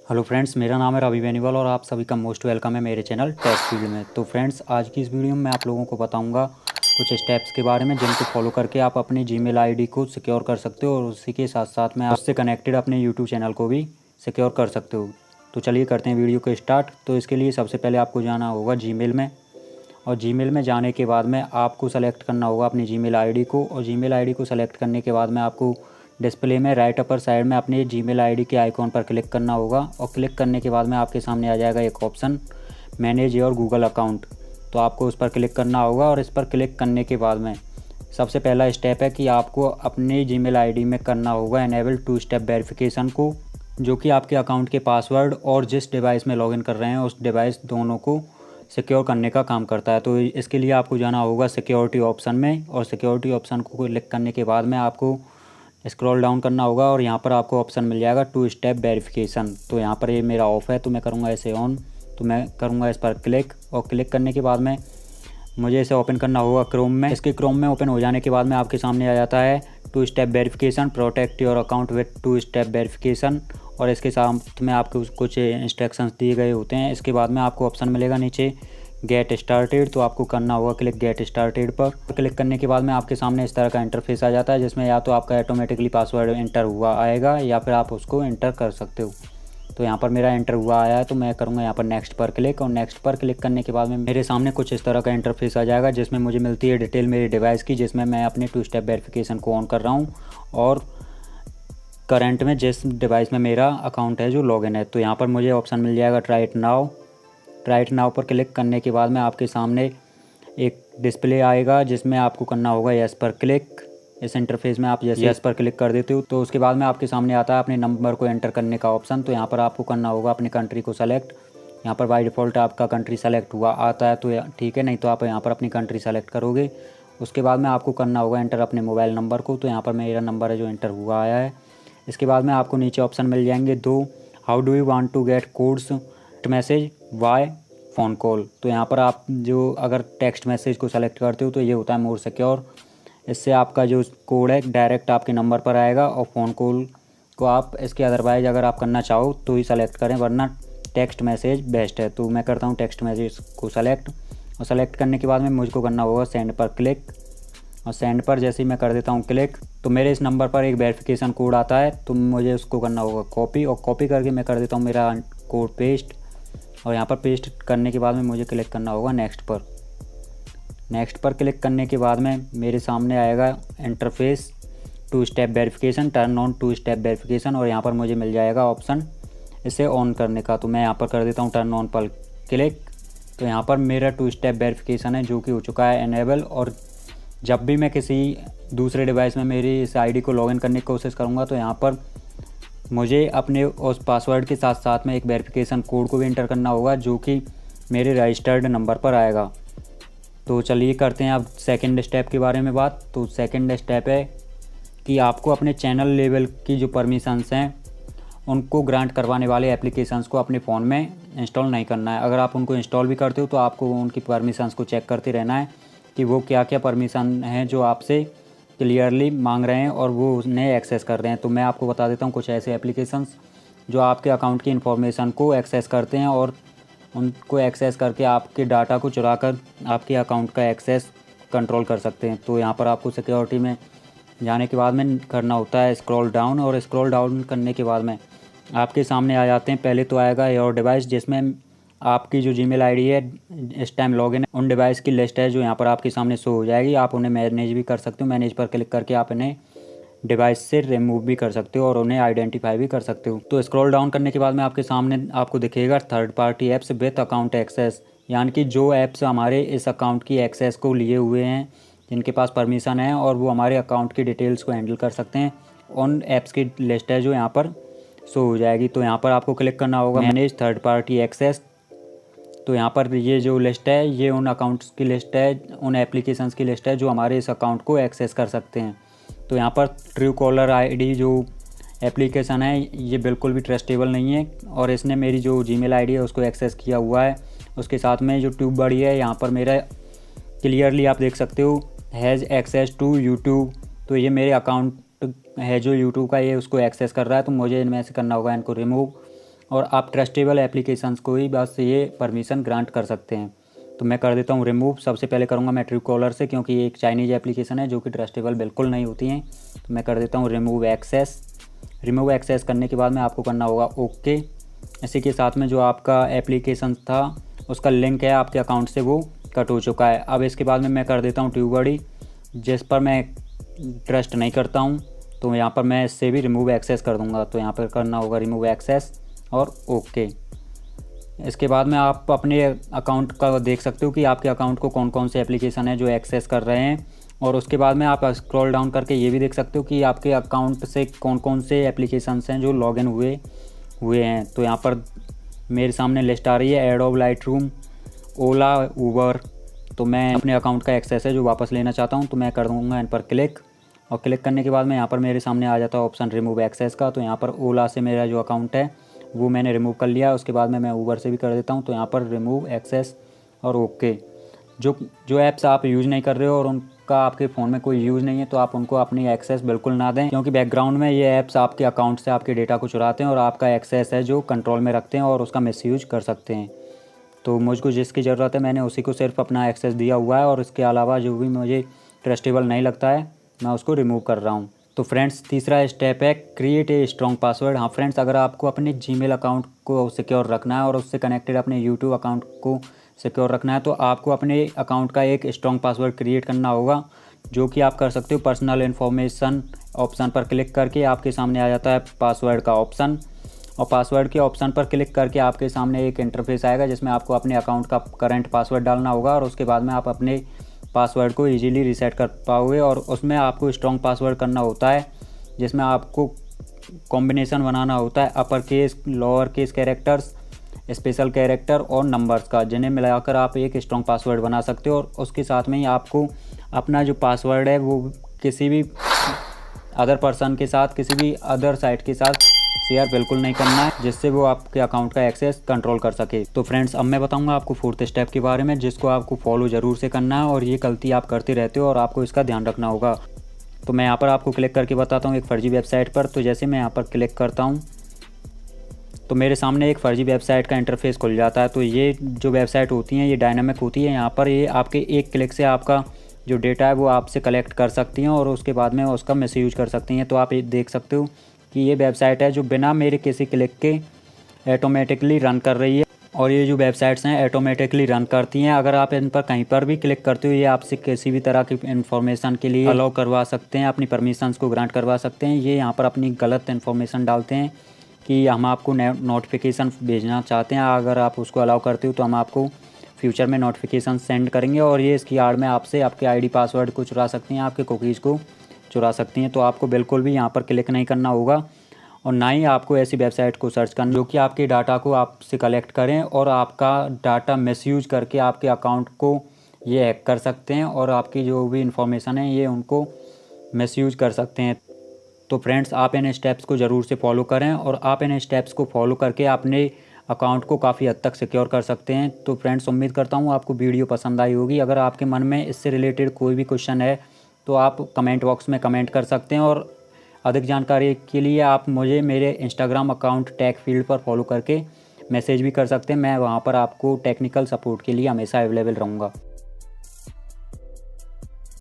Hello friends, मेरा नाम है रवि बेनीवाल और आप सभी का मोस्ट वेलकम है मेरे चैनल टेक फील्ड में। तो फ्रेंड्स, आज की इस वीडियो में मैं आप लोगों को बताऊंगा कुछ स्टेप्स के बारे में जिनको फॉलो करके आप अपनी जीमेल आईडी को सिक्योर कर सकते हो और उसी के साथ साथ में आप उससे कनेक्टेड अपने यूट्यूब चैनल को भी सिक्योर कर सकते हो। तो चलिए करते हैं वीडियो को स्टार्ट। तो इसके लिए सबसे पहले आपको जाना होगा जीमेल में, और जीमेल में जाने के बाद में आपको सेलेक्ट करना होगा अपनी जीमेल आईडी को। और जीमेल आईडी को सेलेक्ट करने के बाद में आपको डिस्प्ले में राइट अपर साइड में अपनी जीमेल आईडी के आइकॉन पर क्लिक करना होगा। और क्लिक करने के बाद में आपके सामने आ जाएगा एक option, manage your Google account. तो आपको उस पर क्लिक करना होगा और इस पर क्लिक करने के बाद में सबसे पहला स्टेप है कि आपको अपनी जीमेल आईडी में करना होगा इनेबल 2 स्टेप वेरिफिकेशन को, जो कि आपके अकाउंट के पासवर्ड और जिस डिवाइस में लॉगिन कर रहे हैं उस डिवाइस दोनों को सिक्योर करने का काम करता है। तो इसके लिए आपको जाना होगा सिक्योरिटी ऑप्शन में, और सिक्योरिटी ऑप्शन को क्लिक करने के बाद में आपको स्क्रॉल डाउन करना होगा और यहाँ पर आपको ऑप्शन मिल जाएगा 2 स्टेप वेरिफिकेशन। तो यहाँ पर ये मेरा ऑफ है तो मैं करूँगा इसे ऑन। तो मैं करूँगा इस पर क्लिक, और क्लिक करने के बाद में मुझे इसे ओपन करना होगा क्रोम में। इसके क्रोम में ओपन हो जाने के बाद में आपके सामने आ जाता है 2 step verification, protect your account with 2 step verification. और इसके साथ में आपको कुछ इंस्ट्रक्शंस दिए गए होते हैं। इसके बाद में आपको ऑप्शन मिलेगा नीचे गेट स्टार्टेड, तो आपको करना होगा क्लिक गेट स्टार्टेड पर। क्लिक करने के बाद में आपके सामने इस तरह का इंटरफेस आ जाता है, जिसमें या तो आपका ऑटोमेटिकली पासवर्ड इंटर हुआ आएगा या फिर आप उसको इंटर कर सकते हो। तो यहाँ पर मेरा इंटर हुआ आया है तो मैं करूँगा यहाँ पर नेक्स्ट पर क्लिक, और नेक्स्ट पर क्लिक करने के बाद में मेरे सामने कुछ इस तरह का इंटरफेस आ जाएगा, जिसमें मुझे मिलती है डिटेल मेरे डिवाइस की, जिसमें मैं अपने 2 स्टेप वेरिफिकेशन को ऑन कर रहा हूँ और करंट में जिस डिवाइस में मेरा अकाउंट है जो लॉगिन है। तो यहाँ पर मुझे ऑप्शन मिल जाएगा try it now. Try it now पर क्लिक करने के बाद में आपके सामने एक डिस्प्ले आएगा, जिसमें आपको करना होगा यस पर क्लिक। इस इंटरफेस में आप जैसे यस पर क्लिक कर देते हो तो उसके बाद में आपके सामने आता है अपने नंबर को एंटर करने का ऑप्शन। तो यहाँ पर आपको करना होगा अपनी कंट्री को सेलेक्ट। यहाँ पर बाय डिफ़ॉल्ट आपका कंट्री सेलेक्ट हुआ आता है तो ठीक है, नहीं तो आप यहाँ पर अपनी कंट्री सेलेक्ट करोगे। उसके बाद में आपको करना होगा एंटर अपने मोबाइल नंबर को। तो यहाँ पर मेरा नंबर है जो एंटर हुआ आया है। इसके बाद में आपको नीचे ऑप्शन मिल जाएंगे 2, how do you want to get codes message via phone call. तो यहाँ पर आप जो अगर टेक्स्ट मैसेज को सेलेक्ट करते हो तो ये होता है मोर सिक्योर। इससे आपका जो कोड है डायरेक्ट आपके नंबर पर आएगा, और फ़ोन कॉल को आप इसके अदरवाइज अगर आप करना चाहो तो ही सेलेक्ट करें, वरना टेक्स्ट मैसेज बेस्ट है। तो मैं करता हूँ टेक्स्ट मैसेज को सेलेक्ट, और सेलेक्ट करने के बाद में मुझको करना होगा सेंड पर क्लिक। और सेंड पर जैसे ही मैं कर देता हूँ क्लिक तो मेरे इस नंबर पर एक वेरिफिकेशन कोड आता है, तो मुझे उसको करना होगा कॉपी, और कॉपी करके मैं कर देता हूँ मेरा कोड पेस्ट। और यहाँ पर पेस्ट करने के बाद में मुझे क्लिक करना होगा नेक्स्ट पर। नेक्स्ट पर क्लिक करने के बाद में मेरे सामने आएगा interface 2 step verification, turn on 2 step verification, और यहाँ पर मुझे मिल जाएगा ऑप्शन इसे ऑन करने का। तो मैं यहाँ पर कर देता हूँ टर्न ऑन पर क्लिक। तो यहाँ पर मेरा 2 स्टेप वेरिफिकेशन है जो कि हो चुका है इनेबल। और जब भी मैं किसी दूसरे डिवाइस में मेरी इस आईडी को लॉगिन करने की कोशिश करूँगा तो यहाँ पर मुझे अपने उस पासवर्ड के साथ साथ में एक वेरिफिकेशन कोड को भी इंटर करना होगा, जो कि मेरे रजिस्टर्ड नंबर पर आएगा। तो चलिए करते हैं अब सेकंड स्टेप के बारे में बात। तो सेकंड स्टेप है कि आपको अपने चैनल लेवल की जो परमिशंस हैं उनको ग्रांट करवाने वाले एप्लीकेशंस को अपने फ़ोन में इंस्टॉल नहीं करना है। अगर आप उनको इंस्टॉल भी करते हो तो आपको उनकी परमिशंस को चेक करते रहना है कि वो क्या क्या परमिशन हैं जो आपसे क्लियरली मांग रहे हैं और वो उन्हें एक्सेस कर रहे हैं। तो मैं आपको बता देता हूँ कुछ ऐसे एप्लीकेशंस जो आपके अकाउंट की इन्फॉर्मेशन को एक्सेस करते हैं और उनको एक्सेस करके आपके डाटा को चुरा कर आपके अकाउंट का एक्सेस कंट्रोल कर सकते हैं। तो यहाँ पर आपको सिक्योरिटी में जाने के बाद में करना होता है स्क्रॉल डाउन, और स्क्रॉल डाउन करने के बाद में आपके सामने आ जाते हैं, पहले तो आएगा योर डिवाइस, जिसमें आपकी जो जीमेल आईडी है इस टाइम लॉगिन है उन डिवाइस की लिस्ट है जो यहाँ पर आपके सामने शो हो जाएगी। आप उन्हें मैनेज भी कर सकते हो, मैनेज पर क्लिक करके आप इन्हें डिवाइस से रिमूव भी कर सकते हो और उन्हें आइडेंटिफाई भी कर सकते हो। तो स्क्रॉल डाउन करने के बाद में आपके सामने आपको दिखेगा third party apps with account access, यानी कि जो ऐप्स हमारे इस अकाउंट की एक्सेस को लिए हुए हैं, जिनके पास परमिशन है और वो हमारे अकाउंट की डिटेल्स को हैंडल कर सकते हैं, उन ऐप्स की लिस्ट है जो यहाँ पर शो हो जाएगी। तो यहाँ पर आपको क्लिक करना होगा मैनेज थर्ड पार्टी एक्सेस। तो यहाँ पर ये जो लिस्ट है ये उन अकाउंट्स की लिस्ट है, उन एप्लीकेशंस की लिस्ट है जो हमारे इस अकाउंट को एक्सेस कर सकते हैं। तो यहाँ पर ट्रू कॉलर आईडी जो एप्लीकेशन है ये बिल्कुल भी ट्रस्टेबल नहीं है, और इसने मेरी जो जीमेल आईडी है उसको एक्सेस किया हुआ है। उसके साथ में जो ट्यूब बड़ी है यहाँ पर मेरा क्लियरली आप देख सकते हो हैज़ एक्सेस टू यूट्यूब। तो ये मेरे अकाउंट है जो यूट्यूब का ये उसको एक्सेस कर रहा है, तो मुझे इनमें से करना होगा इनको रिमूव। और आप ट्रस्टेबल एप्लीकेशंस को ही बस ये परमिशन ग्रांट कर सकते हैं। तो मैं कर देता हूँ रिमूव। सबसे पहले करूँगा मैं ट्रूकॉलर से, क्योंकि ये एक चाइनीज़ एप्लीकेशन है जो कि ट्रस्टेबल बिल्कुल नहीं होती हैं। तो मैं कर देता हूँ रिमूव एक्सेस। रिमूव एक्सेस करने के बाद में आपको करना होगा ओके। इसी के साथ में जो आपका एप्लीकेशन था उसका लिंक है आपके अकाउंट से वो कट हो चुका है। अब इसके बाद में मैं कर देता हूँ ट्यूबबडी, जिस पर मैं ट्रस्ट नहीं करता हूँ। तो यहाँ पर मैं इससे भी रिमूव एक्सेस कर दूँगा। तो यहाँ पर करना होगा रिमूव एक्सेस और ओके। इसके बाद में आप अपने अकाउंट का देख सकते हो कि आपके अकाउंट को कौन कौन से एप्लीकेशन है जो एक्सेस कर रहे हैं। और उसके बाद में आप स्क्रॉल डाउन करके ये भी देख सकते हो कि आपके अकाउंट से कौन कौन से एप्लीकेशंस हैं जो लॉगिन हुए हैं। तो यहाँ पर मेरे सामने लिस्ट आ रही है एडोब लाइटरूम, ओला, ऊबर। तो मैं अपने अकाउंट का एक्सेस है जो वापस लेना चाहता हूँ, तो मैं कर दूँगा इन पर क्लिक। और क्लिक करने के बाद में यहाँ पर मेरे सामने आ जाता है ऑप्शन रिमूव एक्सेस का। तो यहाँ पर ओला से मेरा जो अकाउंट है वो मैंने रिमूव कर लिया। उसके बाद में मैं ऊबर से भी कर देता हूँ। तो यहाँ पर रिमूव एक्सेस और ओके। जो ऐप्स आप यूज़ नहीं कर रहे हो और उनका आपके फ़ोन में कोई यूज़ नहीं है तो आप उनको अपनी एक्सेस बिल्कुल ना दें, क्योंकि बैकग्राउंड में ये ऐप्स आपके अकाउंट से आपके डेटा को चुराते हैं और आपका एक्सेस है जो कंट्रोल में रखते हैं और उसका मिसयूज कर सकते हैं। तो मुझको जिसकी ज़रूरत है मैंने उसी को सिर्फ अपना एक्सेस दिया हुआ है, और इसके अलावा जो भी मुझे ट्रस्टेबल नहीं लगता है मैं उसको रिमूव कर रहा हूँ। तो फ्रेंड्स तीसरा स्टेप है क्रिएट ए स्ट्रॉन्ग पासवर्ड। हाँ फ्रेंड्स, अगर आपको अपने जीमेल अकाउंट को सिक्योर रखना है और उससे कनेक्टेड अपने यूट्यूब अकाउंट को सिक्योर रखना है तो आपको अपने अकाउंट का एक स्ट्रॉन्ग पासवर्ड क्रिएट करना होगा, जो कि आप कर सकते हो पर्सनल इन्फॉर्मेशन ऑप्शन पर क्लिक करके। आपके सामने आ जाता है पासवर्ड का ऑप्शन, और पासवर्ड के ऑप्शन पर क्लिक करके आपके सामने एक इंटरफेस आएगा जिसमें आपको अपने अकाउंट का करंट पासवर्ड डालना होगा, और उसके बाद में आप अपने पासवर्ड को इजीली रीसेट कर पाओगे। और उसमें आपको स्ट्रॉन्ग पासवर्ड करना होता है जिसमें आपको कॉम्बिनेशन बनाना होता है upper case, lower case characters, special character और नंबर्स का, जिन्हें मिलाकर आप एक स्ट्रॉन्ग पासवर्ड बना सकते हो। और उसके साथ में ही आपको अपना जो पासवर्ड है वो किसी भी अदर पर्सन के साथ, किसी भी अदर साइट के साथ शेयर बिल्कुल नहीं करना है, जिससे वो आपके अकाउंट का एक्सेस कंट्रोल कर सके। तो फ्रेंड्स अब मैं बताऊंगा आपको फोर्थ स्टेप के बारे में, जिसको आपको फॉलो ज़रूर से करना है, और ये गलती आप करते रहते हो और आपको इसका ध्यान रखना होगा। तो मैं यहाँ पर आपको क्लिक करके बताता हूँ एक फ़र्जी वेबसाइट पर। तो जैसे मैं यहाँ पर क्लिक करता हूँ तो मेरे सामने एक फ़र्जी वेबसाइट का इंटरफेस खुल जाता है। तो ये जो वेबसाइट होती हैं ये डायनामिक होती है। यहाँ पर ये आपके एक क्लिक से आपका जो डेटा है वो आपसे कलेक्ट कर सकती हैं और उसके बाद में उसका मिसयूज कर सकती हैं। तो आप ये देख सकते हो कि ये वेबसाइट है जो बिना मेरे किसी क्लिक के ऑटोमेटिकली रन कर रही है, और ये जो वेबसाइट्स हैं ऑटोमेटिकली रन करती हैं। अगर आप इन पर कहीं पर भी क्लिक करते हो ये आपसे किसी भी तरह की इन्फॉर्मेशन के लिए अलाउ करवा सकते हैं, अपनी परमिशंस को ग्रांट करवा सकते हैं। ये यहाँ पर अपनी गलत इन्फॉर्मेशन डालते हैं कि हम आपको नोटिफिकेशन भेजना चाहते हैं, अगर आप उसको अलाउ करते हो तो हम आपको फ्यूचर में नोटिफिकेशन सेंड करेंगे, और ये इसकी आड़ में आपसे आपके आईडी पासवर्ड को चुरा सकती हैं, आपके कुकीज़ को चुरा सकती हैं। तो आपको बिल्कुल भी यहाँ पर क्लिक नहीं करना होगा, और ना ही आपको ऐसी वेबसाइट को सर्च करना जो कि आपके डाटा को आपसे कलेक्ट करें और आपका डाटा मिसयूज करके आपके अकाउंट को ये हैक कर सकते हैं, और आपकी जो भी इंफॉर्मेशन है ये उनको मिसयूज कर सकते हैं। तो फ्रेंड्स आप इन स्टेप्स को ज़रूर से फॉलो करें, और आप इन स्टेप्स को फॉलो करके अपने अकाउंट को काफ़ी हद तक सिक्योर कर सकते हैं। तो फ्रेंड्स उम्मीद करता हूँ आपको वीडियो पसंद आई होगी। अगर आपके मन में इससे रिलेटेड कोई भी क्वेश्चन है तो आप कमेंट बॉक्स में कमेंट कर सकते हैं, और अधिक जानकारी के लिए आप मुझे मेरे इंस्टाग्राम अकाउंट टेक फील्ड पर फॉलो करके मैसेज भी कर सकते हैं। मैं वहाँ पर आपको टेक्निकल सपोर्ट के लिए हमेशा अवेलेबल रहूँगा।